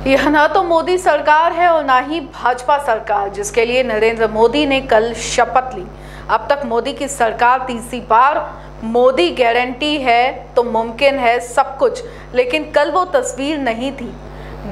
यह न तो मोदी सरकार है और ना ही भाजपा सरकार, जिसके लिए नरेंद्र मोदी ने कल शपथ ली। अब तक मोदी की सरकार तीसरी बार। मोदी गारंटी है तो मुमकिन है सब कुछ, लेकिन कल वो तस्वीर नहीं थी।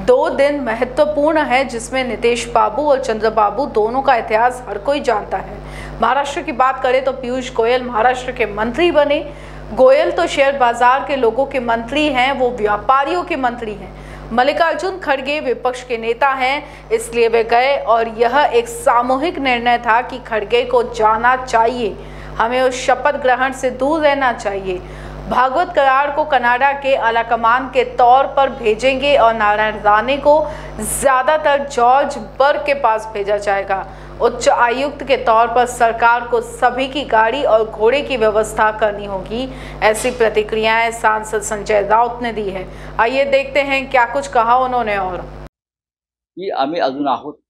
2 दिन महत्वपूर्ण है जिसमें नीतीश बाबू और चंद्रबाबू दोनों का इतिहास हर कोई जानता है। महाराष्ट्र की बात करें तो पीयूष गोयल महाराष्ट्र के मंत्री बने। गोयल तो शेयर बाजार के लोगों के मंत्री हैं, वो व्यापारियों के मंत्री हैं। मल्लिकार्जुन खड़गे विपक्ष के नेता हैं, इसलिए वे गए और यह एक सामूहिक निर्णय था कि खड़गे को जाना चाहिए, हमें उस शपथ ग्रहण से दूर रहना चाहिए। भागवत करार को कनाडा के आलाकमान के तौर पर भेजेंगे और नारायण राणे को ज्यादातर जॉर्ज बर्ग के पास भेजा जाएगा। उच्च आयुक्त के तौर पर सरकार को सभी की गाड़ी और घोड़े की व्यवस्था करनी होगी, ऐसी प्रतिक्रियाएं सांसद संजय राउत ने दी है। आइए देखते हैं क्या कुछ कहा उन्होंने। और की आम्ही अजून आहोत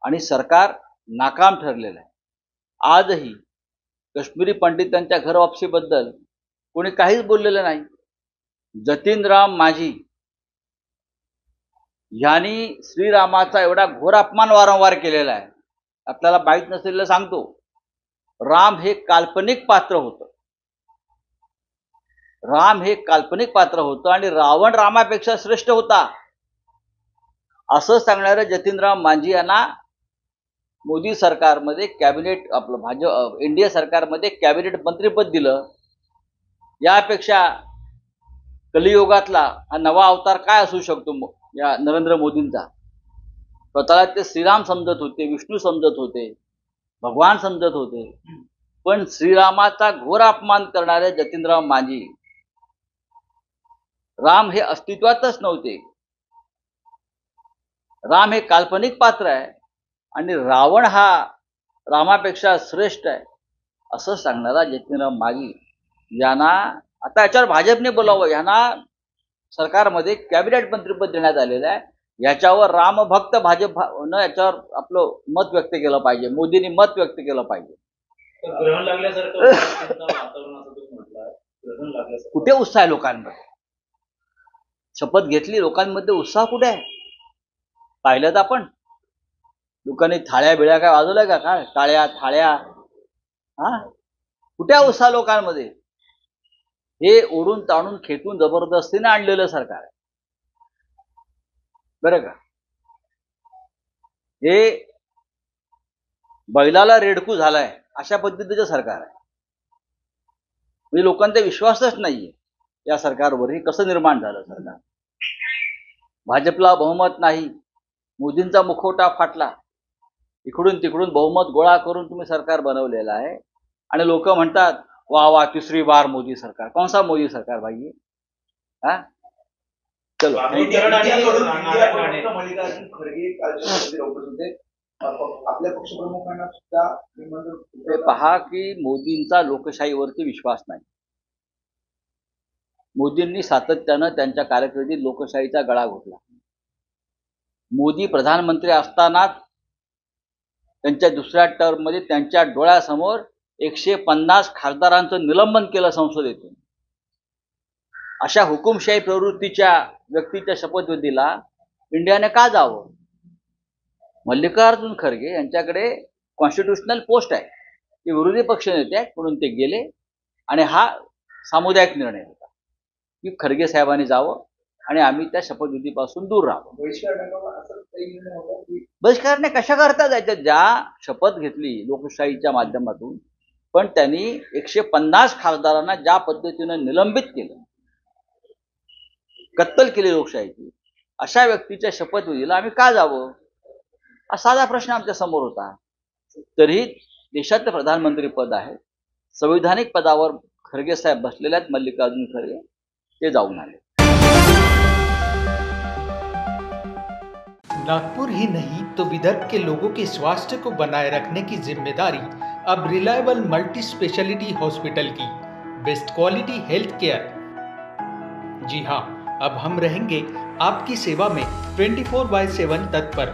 आणि सरकार नाकाम ठरलेलं आहे। आजही काश्मीरी पंडितांच्या घरवापसीबद्दल कोणी काहीच बोललेलं नाही। जतीनराम मांझी यांनी श्रीरामाचा एवढा घोर अपमान वारंवार केलेला आहे। आपल्याला माहित नसलेलं सांगतो, राम हे काल्पनिक पात्र होतं। राम हे काल्पनिक पात्र होतं आणि रावण रामापेक्षा श्रेष्ठ होता असं सांगणाऱ्या जतीनराम मांझी यांना मोदी सरकारमध्ये कॅबिनेट आपलं भाजप इंडिया सरकारमध्ये कॅबिनेट मंत्रीपद दिलं। यापेक्षा कलियुगातला हा नवा अवतार काय असू शकतो या नरेंद्र मोदींचा। स्वतःला ते श्रीराम समजत होते, विष्णू समजत होते, भगवान समजत होते, पण श्रीरामाचा घोर अपमान करणारे जतीनराम मांझी राम हे अस्तित्वातच नव्हते। राम हे काल्पनिक पात्र आहे आणि रावण हा रामापेक्षा श्रेष्ठ आहे असं सांगणारा जतीनराम मांझी यांना आता याच्यावर भाजपने बोलावं, यांना सरकारमध्ये कॅबिनेट मंत्रीपद देण्यात आलेलं आहे। याच्यावर रामभक्त भाजपनं याच्यावर आपलं मत व्यक्त केलं पाहिजे, मोदींनी मत व्यक्त केलं पाहिजे। ग्रहण लागल्यासारखं कुठे उत्साह आहे लोकांमध्ये? शपथ घेतली, लोकांमध्ये उत्साह कुठे आहे? पाहिलं तर आपण लोकांनी थाळ्या बिळ्या काय वाजवल्या का? काय टाळ्या थाळ्या? कुठे उत्साह लोकांमध्ये? हे ओढून ताणून खेटून जबरदस्तीने आणलेलं सरकार आहे बरं का। हे बैलाला रेडकू झालाय अशा पद्धतीचं सरकार आहे। म्हणजे लोकांचा विश्वासच नाहीये या सरकारवर। हे कसं निर्माण झालं सरकार? भाजपला बहुमत नाही, मोदींचा मुखवटा फाटला, इकडून तिकडून बहुमत गोळा करून तुम्ही सरकार बनवलेलं आहे आणि लोक म्हणतात वाह वाह तीसरी बार मोदी सरकार। कौन सा मोदी सरकार भाई? हाँ चलो मल्लिकार्जुन खड़गे आपल्या पक्षप्रमुखांना सुद्धा पहा की मोदींचा लोकशाहीवरती विश्वास नाही। मोदींनी सातत्यानं त्यांच्या कारकिर्दीत लोकशाहीचा गळा घोटला। मोदी प्रधानमंत्री असताना त्यांच्या दुसऱ्या टर्म मध्ये त्यांच्या डोळ्यासमोर 150 खासदारांचं निलंबन केलं संसदेतून। अशा हुकुमशाही प्रवृत्तीच्या व्यक्तीच्या शपथविधीला इंडियाने का जावं? मल्लिकार्जुन खरगे यांच्याकडे कॉन्स्टिट्यूशनल पोस्ट आहे, ते विरोधी पक्ष नेते आहेत म्हणून ते गेले आणि हा सामुदायिक निर्णय होता की खरगे साहेबांनी जावं आणि आम्ही त्या शपथविधीपासून दूर राहावं। बहिष्कारने कशा करता जायचं? ज्या शपथ घेतली लोकशाहीच्या माध्यमातून, पण त्यांनी 150 खासदारांना ज्या पद्धतीनं निलंबित केलं, कत्तल केली लोकशाहीची, अशा व्यक्तीच्या शपथविधीला आम्ही का जावं? हा साधा प्रश्न आमच्या समोर होता। तरी देशाचं प्रधानमंत्री पद आहे, संविधानिक पदावर खरगे साहेब बसलेले आहेत, मल्लिकार्जुन खरगे, ते जाऊन आले। नागपुर ही नहीं तो विदर्भ के लोगों के स्वास्थ्य को बनाए रखने की जिम्मेदारी अब रिलायबल मल्टी स्पेशलिटी हॉस्पिटल की। Best quality health care. जी हाँ, अब हम रहेंगे आपकी सेवा में 24/7 तत्पर।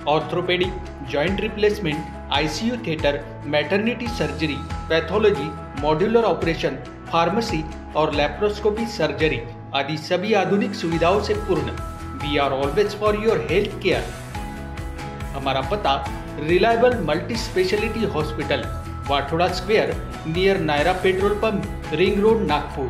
Orthopaedic, joint replacement, ICU theatre, maternity surgery, pathology, modular operation, pharmacy और लैप्रोस्कोपी सर्जरी आदि सभी आधुनिक सुविधाओं से पूर्ण we are always for your health care. हमारा पता reliable multi speciality hospital, Wathoda square, near Nayara petrol pump, ring road, Nagpur.